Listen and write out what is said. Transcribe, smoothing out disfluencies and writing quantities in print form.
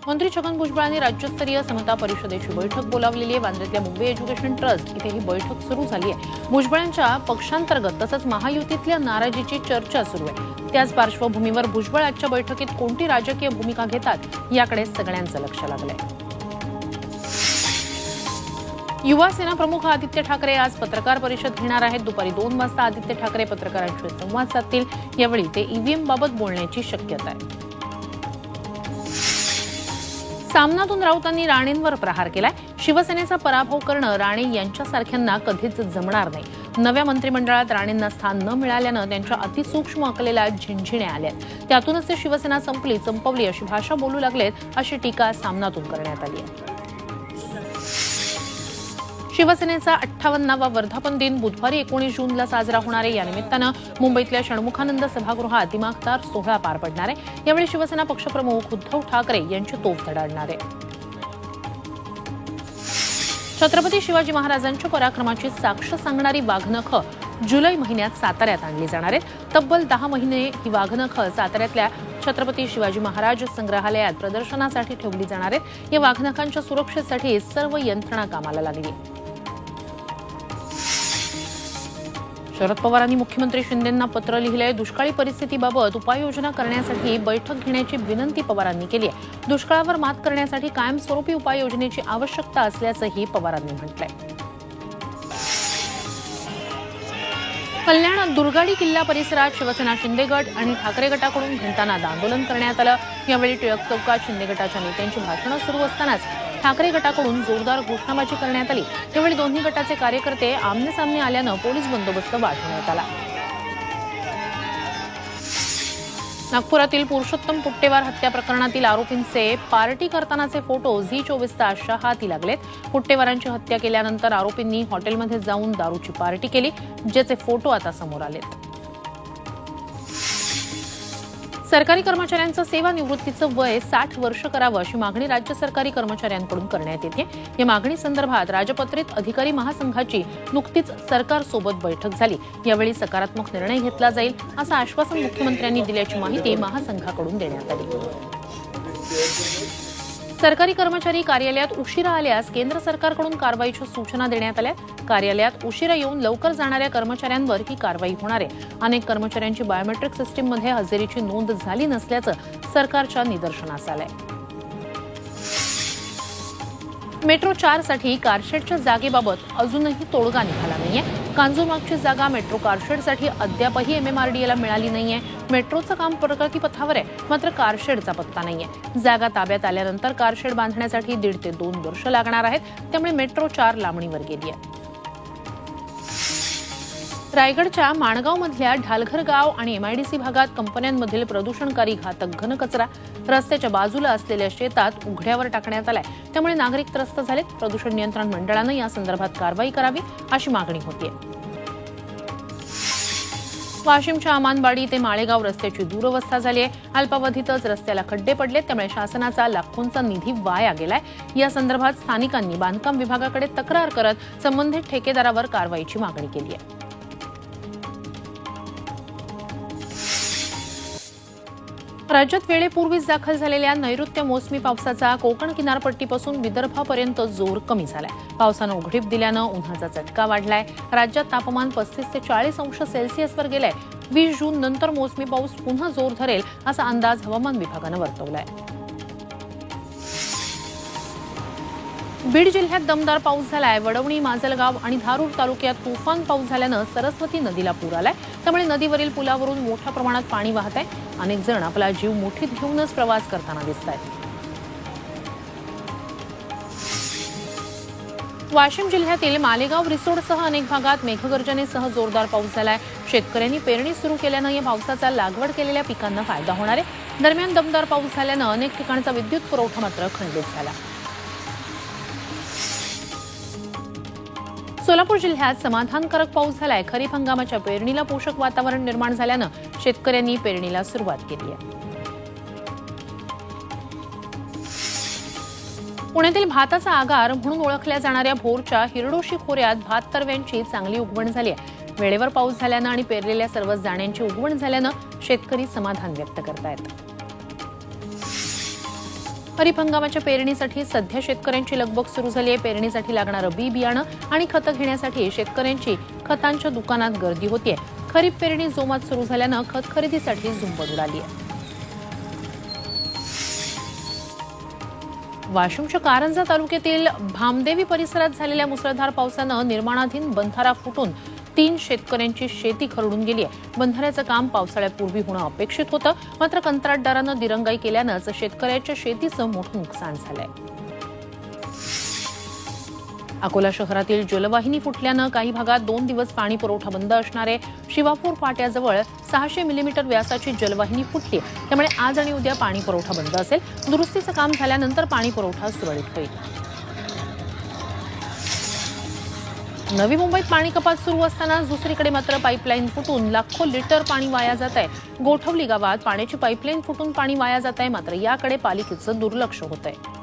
मंत्री छगन भुजबळांनी राज्यस्तरीय समता परिषदेची बैठक बोलावलेली आहे। वांद्र्यातल्या मुंबई एज्युकेशन ट्रस्ट इथे ही बैठक सुरू झाली आहे। भुजबळांच्या पक्षांतर्गत तसंच महायुतीतल्या नाराजीची चर्चा सुरू आहे। त्याच पार्श्वभूमीवर भुजबळ आजच्या बैठकीत कोणती राजकीय भूमिका घेतात याकडे सगळ्यांचं लक्ष लागलंय। युवा सेना प्रमुख आदित्य ठाकरे आज पत्रकार परिषद घेणार आहेत। दुपारी 2 वाजता आदित्य ठाकरे पत्रकारांशी संवाद साधतील। यावेळी ते ईव्हीएम बाबत बोलण्याची शक्यता आहे। सामनातून राऊतांनी राणेंवर प्रहार केलाय। शिवसेनेचा पराभव करणं राणे यांच्यासारख्यांना कधीच जमणार नाही। नव्या मंत्रिमंडळात राणेंना स्थान न मिळाल्यानं त्यांच्या अतिसूक्ष्म अकलेला झिंझिण्या आल्यात। त्यातूनच ते शिवसेना संपवली अशी भाषा बोलू लागलेत, अशी टीका सामनातून करण्यात आली आहे। शिवसेनेचा 58वा वर्धापन दिन बुधवारी 19 जूनला साजरा होणार आहे। या निमित्तानं मुंबईतल्या षण्मुखानंद सभागृहात दिमाखदार सोहळा पार पडणार आहे। यावेळी शिवसेना पक्षप्रमुख उद्धव ठाकरे यांची तोफ धडाडणार आहे। छत्रपती शिवाजी महाराजांच्या पराक्रमाची साक्ष सांगणारी वाघनखं जुलै महिन्यात साताऱ्यात आणली जाणार आहेत। तब्बल 10 महिने ही वाघनखं साताऱ्यातल्या छत्रपती शिवाजी महाराज संग्रहालयात प्रदर्शनासाठी ठेवली जाणार आहेत। या वाघनखांच्या सुरक्षेसाठी सर्व यंत्रणा कामाला लागली आहे। शरद पवारांनी मुख्यमंत्री शिंदेंना पत्र लिहिलंय। दुष्काळी परिस्थितीबाबत उपाययोजना करण्यासाठी बैठक घेण्याची विनंती पवारांनी केली आहे। दुष्काळावर मात करण्यासाठी कायमस्वरूपी उपाययोजनेची आवश्यकता असल्याचंही पवारांनी म्हटलंय। कल्याण दुर्गाडी किल्ला परिसरात शिवसेना शिंदे गट आणि ठाकरे गटाकडून घंटानाद आंदोलन करण्यात आलं। यावेळी टिळक चौकात शिंदे गटाच्या नेत्यांची भाषणं सुरू असतानाच ठाकरे गटाकडून जोरदार घोषणाबाजी करण्यात आली। त्यावेळी दोन्ही गटाचे कार्यकर्ते आमने-सामने आल्यानं पोलीस बंदोबस्त वाढवण्यात आला। नागपुरातील पुरुषोत्तम पुट्टेवार हत्या प्रकरणातील आरोपींचे पार्टी करतानाचे फोटो झी24 तासच्या हाती लागलेत। पुट्टेवारांची हत्या केल्यानंतर आरोपींनी हॉटेलमध्ये जाऊन दारूची पार्टी केली, ज्याचे फोटो आता समोर आलेत। सरकारी कर्मचाऱ्यांचं सेवानिवृत्तीचं वय 60 वर्ष करावं अशी मागणी राज्य सरकारी कर्मचाऱ्यांकडून करण्यात येते। या मागणीसंदर्भात राजपत्रित अधिकारी महासंघाची नुकतीच सरकारसोबत बैठक झाली। यावेळी सकारात्मक निर्णय घेतला जाईल असं आश्वासन मुख्यमंत्र्यांनी दिल्याची माहिती महासंघाकडून देण्यात आली। सरकारी कर्मचारी कार्यालयात उशिरा आल्यास केंद्र सरकारकडून कारवाईच्या सूचना देण्यात आल्या। कार्यालयात उशिरा येऊन लवकर जाणाऱ्या कर्मचाऱ्यांवर ही कारवाई होणार आहे। अनेक कर्मचाऱ्यांची बायोमेट्रिक सिस्टीममध्ये हजेरीची नोंद झाली नसल्याचं सरकारच्या निदर्शनास आलंय। मेट्रो 4 साठी कारशेडच्या जागेबाबत अजूनही तोडगा निघाला नाहीये। कांजूरमार्गची जागा मेट्रो कारशेडसाठी अद्यापही MMRDAला मिळाली नाहीये। मेट्रोचं काम प्रगतीपथावर आहे, मात्र कारशेडचा पत्ता नाहीये। जागा ताब्यात आल्यानंतर कारशेड बांधण्यासाठी 1.5 ते 2 वर्ष लागणार आहेत। त्यामुळे मेट्रो 4 लांबणीवर गेली आहे। रायगडच्या माणगावमधल्या ढालघर गाव आणि MIDC भागात कंपन्यांमधील प्रदूषणकारी घातक घनकचरा रस्त्याच्या बाजूला असलेल्या शेतात उघड्यावर टाकण्यात आलाय। त्यामुळे नागरिक त्रस्त झालेत। प्रदूषण नियंत्रण मंडळानं या संदर्भात कारवाई करावी अशी मागणी होतीये। वाशिमच्या अमानबाडी ते माळेगाव रस्त्याची दुरवस्था झाली आहे। अल्पावधीतच रस्त्याला खड्डे पडले, त्यामुळे शासनाचा लाखोंचा निधी वाया गेलाय। या संदर्भात स्थानिकांनी बांधकाम विभागाकडे तक्रार करत संबंधित ठेकेदारावर कारवाईची मागणी केली आहे। राज्यात वेळेपूर्वीच दाखल झालेल्या नैऋत्य मोसमी पावसाचा कोकण किनारपट्टीपासून विदर्भापर्यंत जोर कमी झालाय। पावसानं उघडीप दिल्यानं उन्हाचा चटका वाढलाय। राज्यात तापमान 35 ते 40 अंश सेल्सिअसवर गेलंय। 20 जून नंतर मोसमी पाऊस पुन्हा जोर धरेल असा अंदाज हवामान विभागानं वर्तवलाय। बीड जिल्ह्यात दमदार पाऊस झालाय। वडवणी, माजलगाव आणि धारूर तालुक्यात तुफान पाऊस झाल्यानं सरस्वती नदीला पूर आलाय। त्यामुळे नदीवरील पुलावरून मोठ्या प्रमाणात पाणी वाहत आहे। अनेक जण आपला जीव मुठीत घेऊनच प्रवास करताना दिसतायत। वाशिम जिल्ह्यातील मालेगाव, रिसोडसह अनेक भागात मेघगर्जनेसह जोरदार पाऊस झालाय। शेतकऱ्यांनी पेरणी सुरू केल्यानं या पावसाचा लागवड केलेल्या पिकांना फायदा होणार आहे। दरम्यान दमदार पाऊस झाल्यानं अनेक ठिकाणचा विद्युत पुरवठा मात्र खंडित झाला। सोलापूर जिल्ह्यात समाधानकारक पाऊस झालाय। खरीप हंगामाच्या पेरणीला पोषक वातावरण निर्माण झाल्यानं शेतकऱ्यांनी पेरणीला सुरुवात केली आहे। पुण्यातील भाताचा आगार म्हणून ओळखल्या जाणाऱ्या भोरच्या हिरडोशी खोऱ्यात भात तरव्यांची चांगली उगवण झाली आहे। वेळेवर पाऊस झाल्यानं आणि पेरलेल्या सर्व दाण्यांची उगवण झाल्यानं शेतकरी समाधान व्यक्त करतायत। खरीप हंगामाच्या पेरणीसाठी सध्या शेतकऱ्यांची लगबग सुरू झाली आहे। पेरणीसाठी लागणारं बी बियाणं आणि खतं घेण्यासाठी शेतकऱ्यांची खतांच्या दुकानात गर्दी होतीये। खरीप पेरणी जोमात सुरू झाल्यानं खत खरेदीसाठी झुंबड उडाली आहे। वाशिमच्या कारंजा तालुक्यातील भामदेवी परिसरात झालेल्या मुसळधार पावसानं निर्माणाधीन बंधारा फुटून 3 शेतकऱ्यांची शेती खरडून गेली आहे। बंधाऱ्याचं काम पावसाळ्यापूर्वी होणं अपेक्षित होतं, मात्र कंत्राटदारानं दिरंगाई केल्यानंच शेतकऱ्याच्या शेतीचं मोठं नुकसान झालंय। अकोला शहरातील जलवाहिनी फुटल्यानं काही भागात 2 दिवस पाणी पुरवठा बंद असणार आहे। शिवापूर फाट्याजवळ 600 मिलीमीटर व्यासाची जलवाहिनी फुटली, त्यामुळे आज आणि उद्या पाणी पुरवठा बंद असेल। दुरुस्तीचं काम झाल्यानंतर पाणी पुरवठा सुरळीत होईल। नवी मुंबईत पाणी कपात सुरू असताना दुसरीकडे मात्र पाईपलाईन फुटून लाखो लिटर पाणी वाया जात आहे। गोठवली गावात पाण्याची पाईपलाईन फुटून पाणी वाया जात आहे, मात्र याकडे पालिकेचं दुर्लक्ष होत आहे।